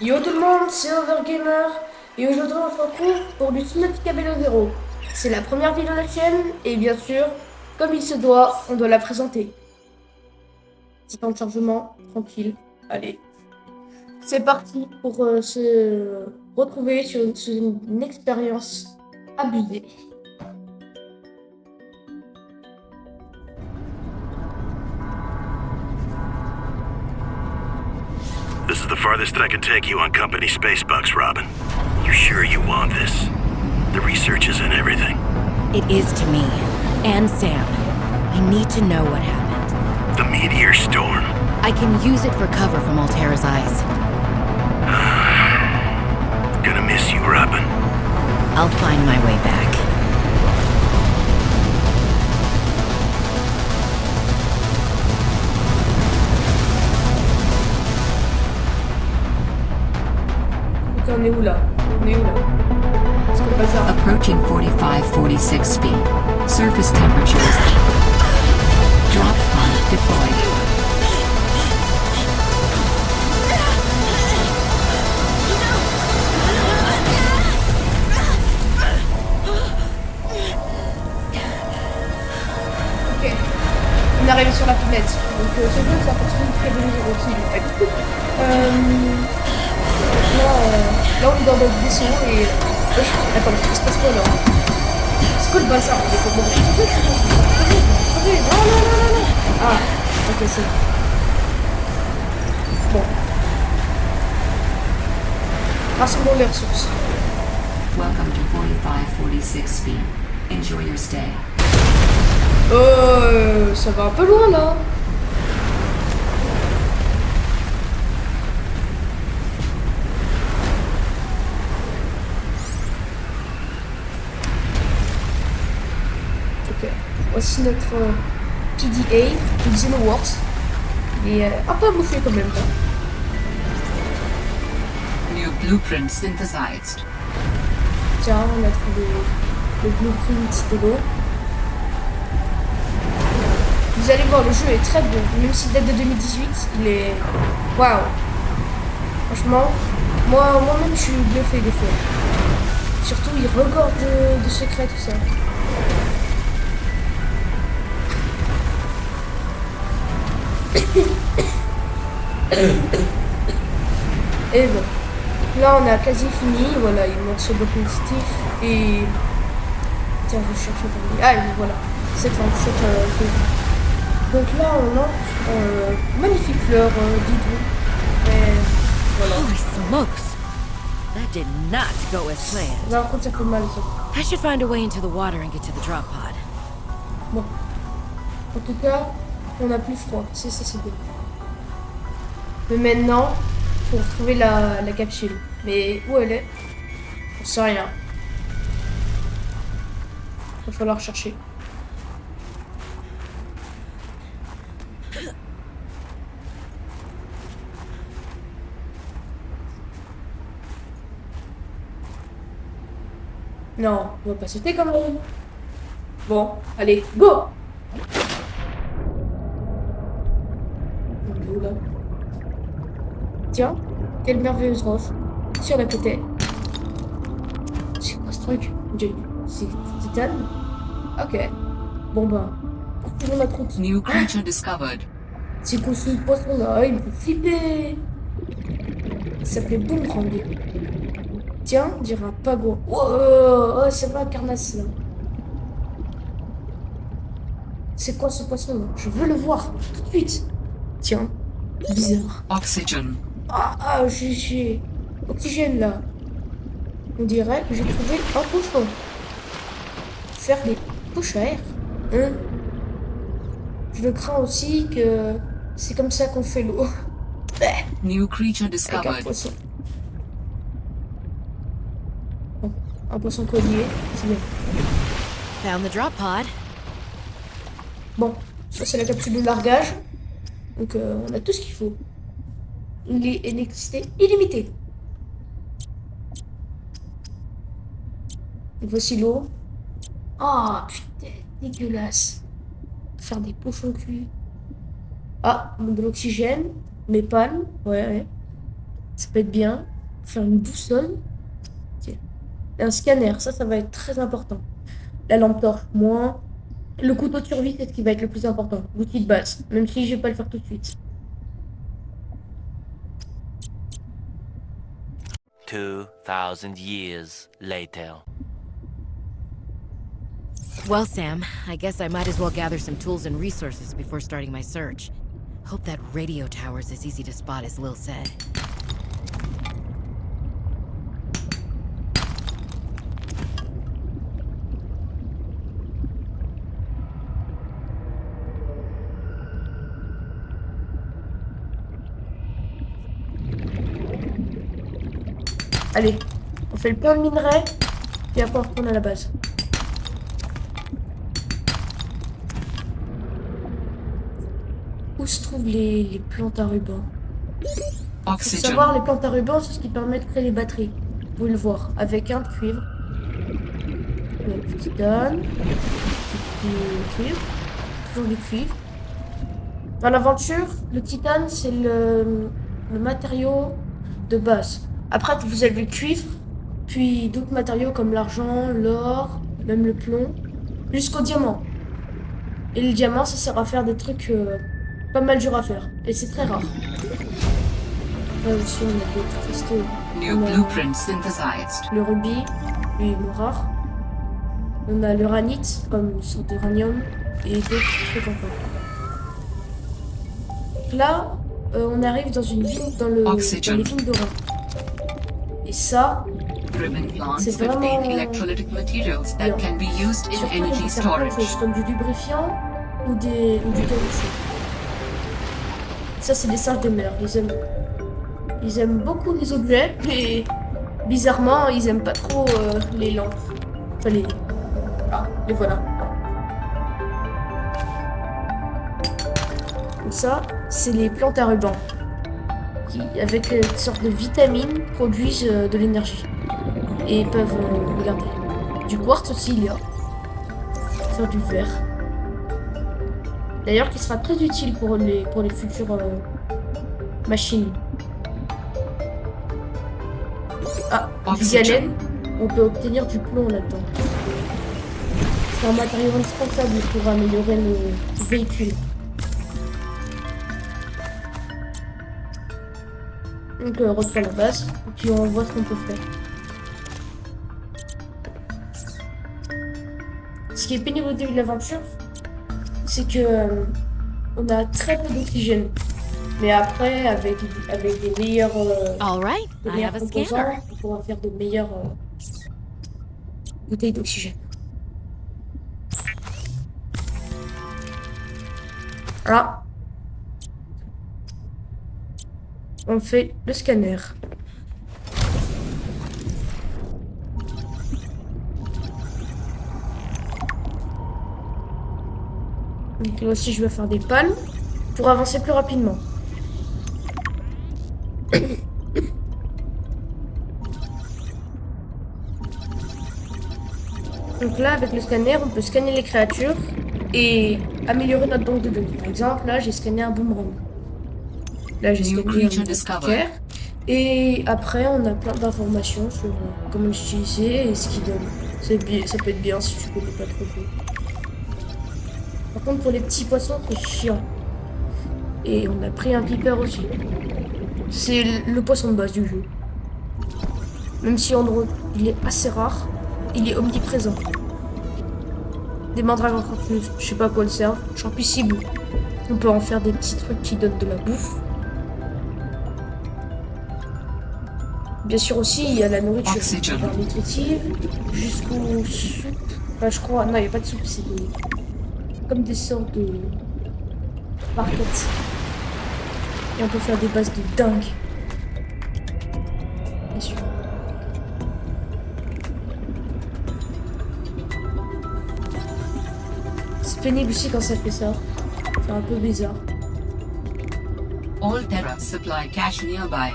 Yo tout le monde, c'est Overgamer et aujourd'hui on se retrouve pour du Subnautica Below Zero. C'est la première vidéo de la chaîne et bien sûr, comme il se doit, on doit la présenter. Petit temps de chargement, tranquille. Allez, c'est parti pour se retrouver sur une expérience abusée. This is the farthest that I can take you on company space bucks, Robin. You sure you want this? The research is in everything. It is to me. And Sam. I need to know what happened. The meteor storm. I can use it for cover from Altera's eyes. Gonna miss you, Robin. I'll find my way back. Ok, on est où là? On est où là? Est-ce que bazar? Approaching 45-46 feet. Surface temperature is 8. Drop pod deployed. Ok, on est arrivé sur la planète. Donc c'est bon, ça continue très bien aussi. En fait. Là, on est dans notre vaisseau et... Attends, il se passe quoi là? C'est quoi le bazar? On est comment? Non, non, non, non, non. Ah, ok, c'est bon. Rassemblons les ressources. Welcome to 45-46 feet. Enjoy your stay. Ça va un peu loin là. Ok, voici notre PDA, le Xenoworks. Il est un peu bouffé quand même. Hein. New blueprint synthesized. Tiens, on a trouvé le blueprint de l'eau. Vous allez voir, le jeu est très beau. Même s'il date de 2018, il est... Waouh. Franchement, moi-même, je suis bluffé des fois. Surtout, il regorge de secrets, tout ça. Et bon. Là, on a quasi fini. Voilà, il manque ce bloc positif. Et... Tiens, je cherche un. Ah, voilà. 7 choses. Donc là, on a magnifique fleur d'hydro. Et voilà. Holy smokes! That did not go as planned. Là, par contre, ça fait mal, ça. I should find a way into the water and get to the drop pod. Bon. En tout cas, on a plus froid. C'est ça, c'est bien. Mais maintenant, il faut retrouver la capsule. Mais où elle est? On sait rien. Il va falloir chercher. Non, on va pas sauter quand même. Bon, allez, go! On est où là? Tiens, quelle merveilleuse roche. Sur la côté. C'est quoi ce truc? C'est titane? Ok. Bon bah, poursuivons notre route. New creature discovered. C'est quoi ce poisson là? Il me fait flipper. Il s'appelait Boomerang. Tiens, on dirait un pagou. Oh, ça va, carnasse là. C'est quoi ce poisson là? Je veux le voir tout de suite. Tiens, bizarre. Oxygen. J'ai oxygène là. On dirait que j'ai trouvé un pochon. Faire des poches à air. Hein? Je le crains aussi que c'est comme ça qu'on fait l'eau. New creature Avec un discovered. poisson. Bon, un poisson collier, c'est bien. Found the drop pod. Bon, ça c'est la capsule de largage. Donc on a tout ce qu'il faut. L'électricité illimitée. Donc voici l'eau. Ah putain, dégueulasse. Faire des pochons cuits. Ah, de l'oxygène. Mes palmes. Ouais, ouais. Ça peut être bien. faire une boussole. Ok. Et un scanner, ça va être très important. La lampe torche, moins. Le couteau de survie, c'est ce qui va être le plus important. L'outil de base, même si je vais pas le faire tout de suite. 2,000 years later. Well, Sam, I guess I might as well gather some tools and resources before starting my search. Hope that radio tower's as easy to spot as Lil said. Allez, on fait le plein de minerais, puis après on retourne à la base. Où se trouvent les plantes à ruban? Faut Oxygen. savoir, les plantes à ruban, c'est ce qui permet de créer les batteries. Vous pouvez le voir, avec un de cuivre. Le titane. Du cuivre. Toujours du cuivre. Dans l'aventure, le titane, c'est le matériau de base. Après, vous avez le cuivre, puis d'autres matériaux comme l'argent, l'or, même le plomb, jusqu'au diamant. Et le diamant, ça sert à faire des trucs pas mal durs à faire. Et c'est très rare. Là aussi, on a d'autres cristaux. New On a blueprint synthesized. le rubis, lui est moins rare. On a l'uranite, comme une sorte d'uranium, et d'autres trucs encore. Là, on arrive dans une ville, dans les vignes d'Orin. Et ça, Ribbon plants c'est contain vraiment electrolytic materials bien. that can be used in Surtout energy quand ça plein de storage. choses, comme du lubrifiant ou du caoutchouc. Ça, c'est des singes des mers. Ils aiment beaucoup les objets, mais bizarrement, ils aiment pas trop les lampes. Enfin, les voilà. Donc ça, c'est les plantes à ruban, qui, avec une sorte de vitamines, produisent de l'énergie. Et peuvent le garder. Du quartz aussi, il y a. Faire du verre. D'ailleurs, qui sera très utile pour les futures machines. Ah, du Oxygen. galène. On peut obtenir du plomb là-dedans. C'est un matériau indispensable pour améliorer nos véhicules. Donc, retour à la base. Et puis, on voit ce qu'on peut faire. Ce qui est pénible au début de l'aventure, c'est que on a très peu d'oxygène. Mais après, avec des meilleurs, All right, des I meilleurs have a composants, scanner. on pourra faire de meilleures bouteilles d'oxygène. Voilà. On fait le scanner. Donc là aussi, je vais faire des palmes pour avancer plus rapidement. Donc là, avec le scanner, on peut scanner les créatures et améliorer notre banque de données. Par exemple, là, j'ai scanné un boomerang. Là, j'ai New scanné creature un discovered. ticker. Et après, on a plein d'informations sur comment l'utiliser et ce qu'il donne. Ça peut être bien si tu connais pas trop le jeu. Par contre, pour les petits poissons, c'est chiant. Et on a pris un piper aussi. C'est le poisson de base du jeu. Même si Andro, il est assez rare, il est omniprésent. Des mandragores encore plus, je sais pas à quoi le servent. Champissibles, on peut en faire des petits trucs qui donnent de la bouffe. Bien sûr aussi, il y a la nourriture Oxygen. nutritive, jusqu'aux soupes. Enfin, je crois, non, il n'y a pas de soupe, c'est comme des sortes de barquettes. Et on peut faire des bases de dingue. Bien sûr. C'est pénible aussi quand ça fait ça. C'est un peu bizarre. All Terra supply cache nearby.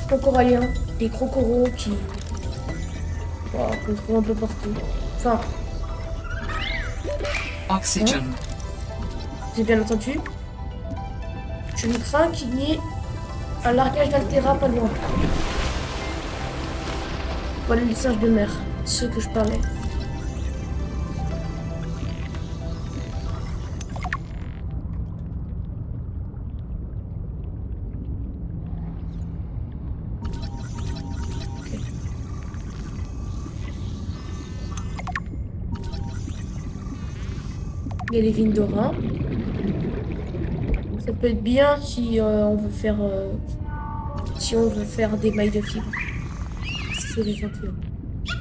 Crocoriens, des crocoraux qu'on trouve un peu partout. Enfin, Oxygen. J'ai bien entendu. Je ne crains qu'il n'y ait un largage d'Altera pas loin. Voilà les singes de mer, ceux que je parlais. Il y a les vignes d'Orin. Ça peut être bien si on veut faire des mailles de fibres. C'est des gentils.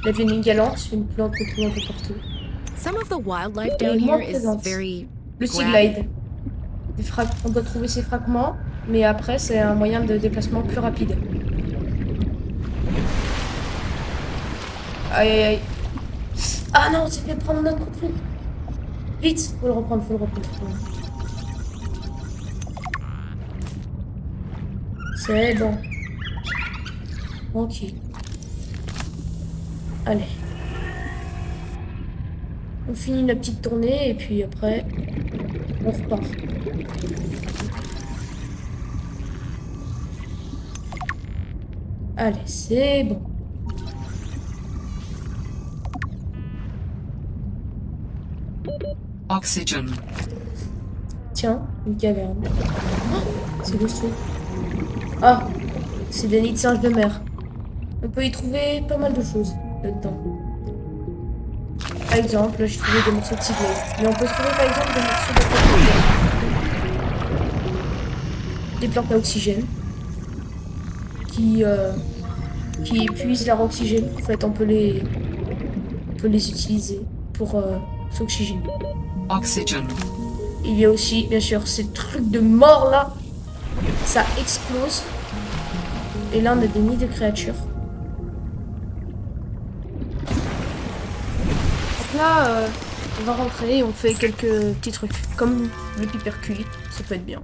La vigne galante, une plante qu'on trouve un peu partout. Some of the wildlife Et down moins here is présente. very Le Sea grabby. Glide. On doit trouver ses fragments, mais après c'est un moyen de déplacement plus rapide. Aïe aïe aïe. Ah non, on s'est fait prendre notre coup. Vite, faut le reprendre. C'est bon. Tranquille. Allez. On finit la petite tournée et puis après, on repart. Allez, c'est bon. Oxygen. Tiens, une caverne. Oh, c'est le saut. Ah, c'est des nids de singes de mer. On peut y trouver pas mal de choses là-dedans. Par exemple, là j'ai trouvé des morceaux de ciblés. Mais on peut trouver par exemple des morceaux de des plantes à oxygène qui épuisent leur oxygène. En fait, on peut les utiliser pour s'oxygéner. Oxygen. Il y a aussi, bien sûr, ces trucs de mort là. Ça explose. Et là, on a des nids de créatures. Donc là, on va rentrer et on fait quelques petits trucs. Comme le pipercuit, ça peut être bien.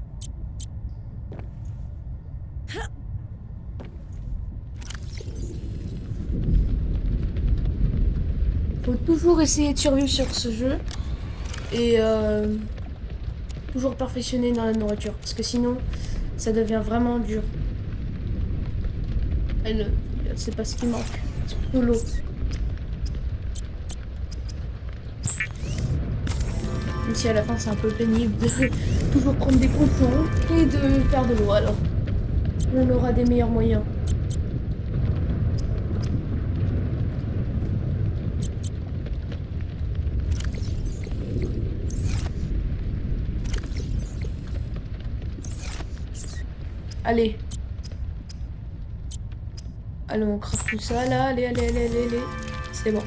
Faut toujours essayer de survivre sur ce jeu. Et toujours perfectionner dans la nourriture. Parce que sinon, ça devient vraiment dur. C'est pas ce qui manque. C'est plutôt l'eau. Même si à la fin c'est un peu pénible de toujours prendre des potions et de faire de l'eau. Alors, on aura des meilleurs moyens. Allez. Allez, on craque tout ça là. Allez. C'est bon.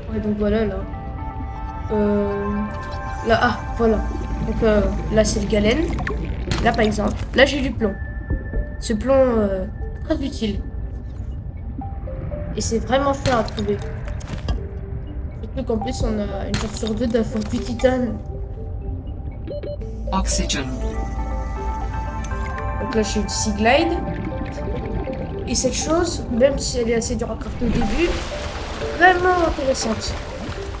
Ouais, donc voilà là. Là, ah, voilà. Donc là c'est le galène. Là par exemple, là j'ai du plomb. Ce plomb très utile. Et c'est vraiment cher à trouver. Surtout qu'en plus on a une chance sur deux d'avoir du titane. Oxygen. Donc là j'ai une Sea Glide. Et cette chose, même si elle est assez dure à crafter au début, vraiment intéressante.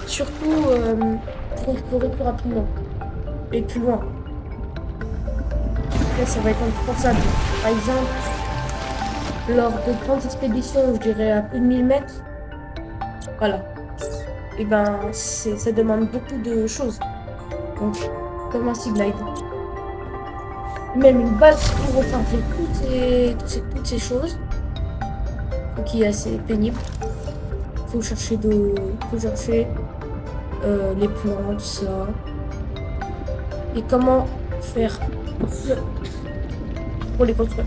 Surtout pour explorer plus rapidement. Et plus loin. Là ça va être indispensable. Par exemple, lors de grandes expéditions, je dirais à plus de 1000 mètres. Voilà. Et ben ça demande beaucoup de choses. Donc, comme un Sea Glide. Même une base pour recharger toutes ces choses. Qui est assez pénible. Faut chercher les plantes, ça. Et comment faire pour les construire.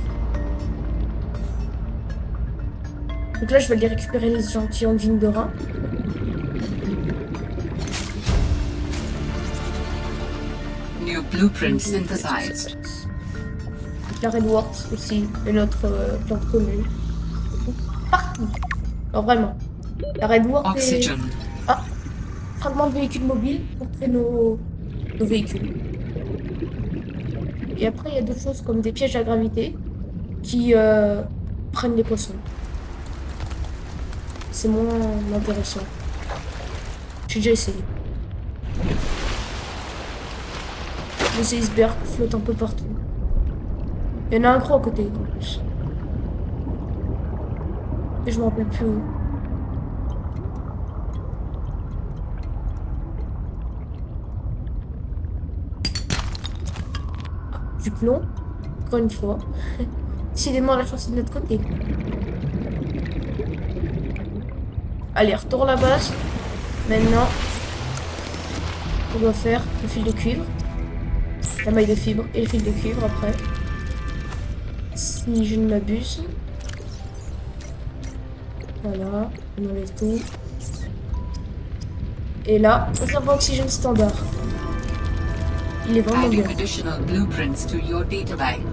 Donc là, je vais aller récupérer les échantillons de vigne de rein. New blueprint synthesized. La Redworth aussi, une autre plante commune. Partout. Non, vraiment. La Redworth est... Oxygen. Ah, fragment de véhicule mobile pour créer nos véhicules. Et après, il y a d'autres choses comme des pièges à gravité qui prennent les poissons. C'est moins intéressant. J'ai déjà essayé. Les icebergs flottent un peu partout. Il y en a un gros à côté en plus. Et je me rappelle plus où. Ah, du plomb. Encore une fois. Décidément la chance est de notre côté. Allez, retour à la base. Maintenant, on doit faire le fil de cuivre. La maille de fibre et le fil de cuivre après. Si je ne m'abuse. Voilà, on enlève tout. Et là, réserve oxygène standard. Il est vraiment bien. Adding additional blueprints to your databank.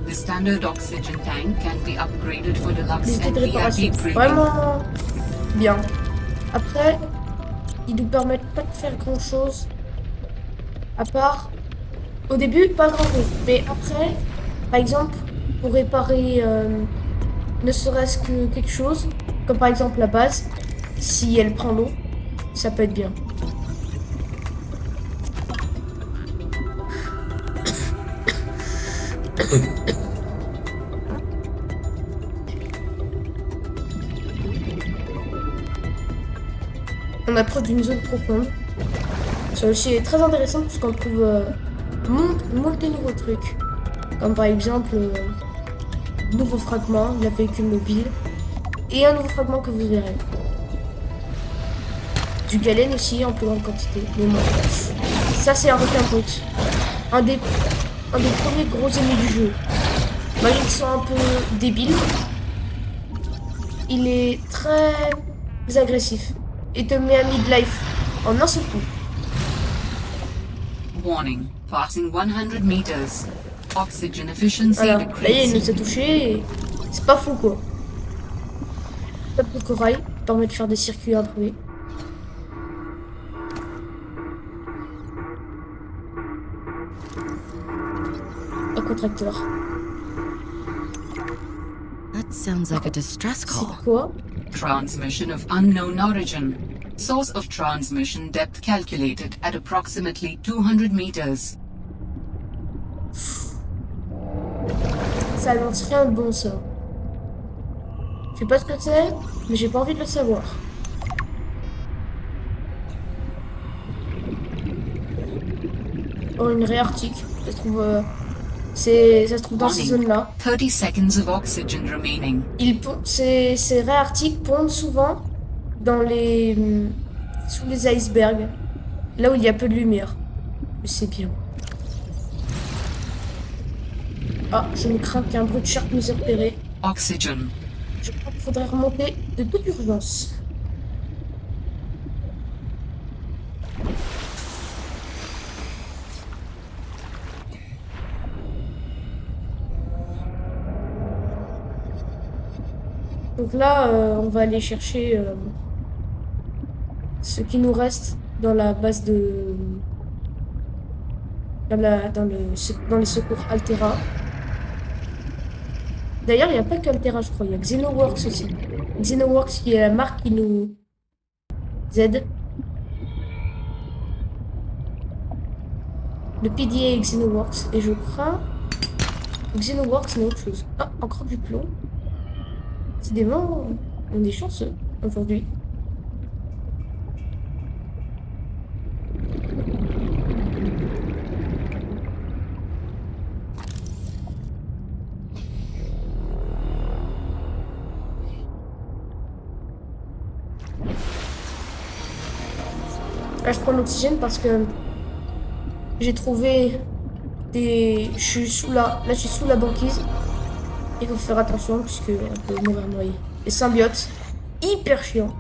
The standard oxygen tank can be upgraded for deluxe Liste and de réparation. VIP breathing. Vraiment bien. Après, ils nous permettent pas de faire grand chose. À part, au début, pas grand chose. Mais après, par exemple, pour réparer ne serait-ce que quelque chose, comme par exemple la base, si elle prend l'eau, ça peut être bien. On approche d'une zone profonde. Ça aussi est très intéressant parce qu'on trouve moult de nouveaux trucs. Comme par exemple, nouveau fragment, la véhicule mobile. Et un nouveau fragment que vous verrez. Du galène aussi en plus grande quantité. Mais bon. Ça c'est un requin brut. Un des premiers gros ennemis du jeu. Malgré qu'ils soient un peu débiles. Il est très agressif. Et te met à mid-life en un seul coup. Warning. Passing 100 meters. Oxygen efficiency Voilà, là il nous decreased. a touché et c'est pas fou quoi. Top de corail permet de faire des circuits imprimés. Un contracteur. That sounds like a distress C'est call. quoi? Transmission of unknown origin. Source of transmission depth calculated at approximately 200 meters. Ça annonce rien de bon ça. Je sais pas ce que c'est, mais j'ai pas envie de le savoir. Oh, une raie arctique. Ça se trouve, ça se trouve dans ces zones-là. 30 seconds of oxygen remaining. Ces raies arctiques pondent souvent dans sous les icebergs, là où il y a peu de lumière. Mais c'est bien. Ah, je me crains qu'un brut shark nous ait repéré. Oxygen. Je crois qu'il faudrait remonter de toute urgence. Donc là, on va aller chercher ce qui nous reste dans la base de... dans les secours Altera. D'ailleurs, il n'y a pas qu'Altera, je crois. Il y a Xenoworks aussi. Xenoworks qui est la marque qui nous aide. Le PDA et Xenoworks. Et je crois que Xenoworks, c'est autre chose. Ah, encore du plomb. Décidément, on est chanceux aujourd'hui. Là, je prends l'oxygène parce que j'ai trouvé des... je suis sous la banquise. Il faut faire attention puisque on peut mourir noyé. Les symbiotes, hyper chiants.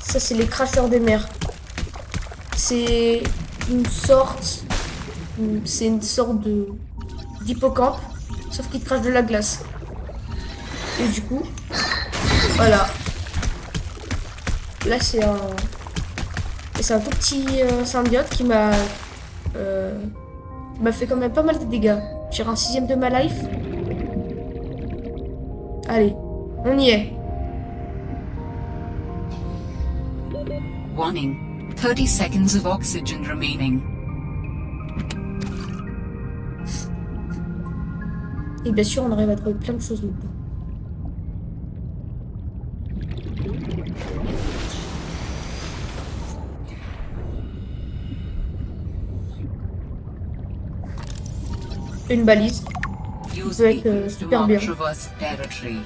Ça, c'est les cracheurs des mers. C'est une sorte de d'hippocampe, sauf qu'il crache de la glace. Et du coup, voilà. Là, c'est un tout petit symbiote qui m'a fait quand même pas mal de dégâts. J'ai un 6e de ma life. Allez, on y est. Warning. 30 seconds of oxygen remaining. Et bien sûr, on arrive à trouver plein de choses là-dedans. Une balise. Use peut être, beacons to super mark bien. traverse territory.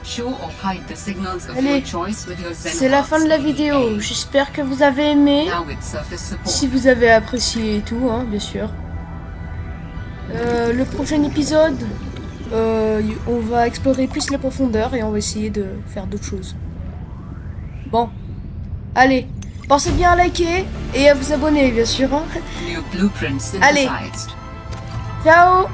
Show or hide the signals of Allez, your choice with your c'est la fin de la vidéo. J'espère que vous avez aimé. Now with surface support. Si vous avez apprécié et tout, hein, bien sûr. Le prochain épisode, on va explorer plus les profondeurs et on va essayer de faire d'autres choses. Bon, allez, pensez bien à liker et à vous abonner, bien sûr. Hein. New blueprint Allez. synthesized. Ciao!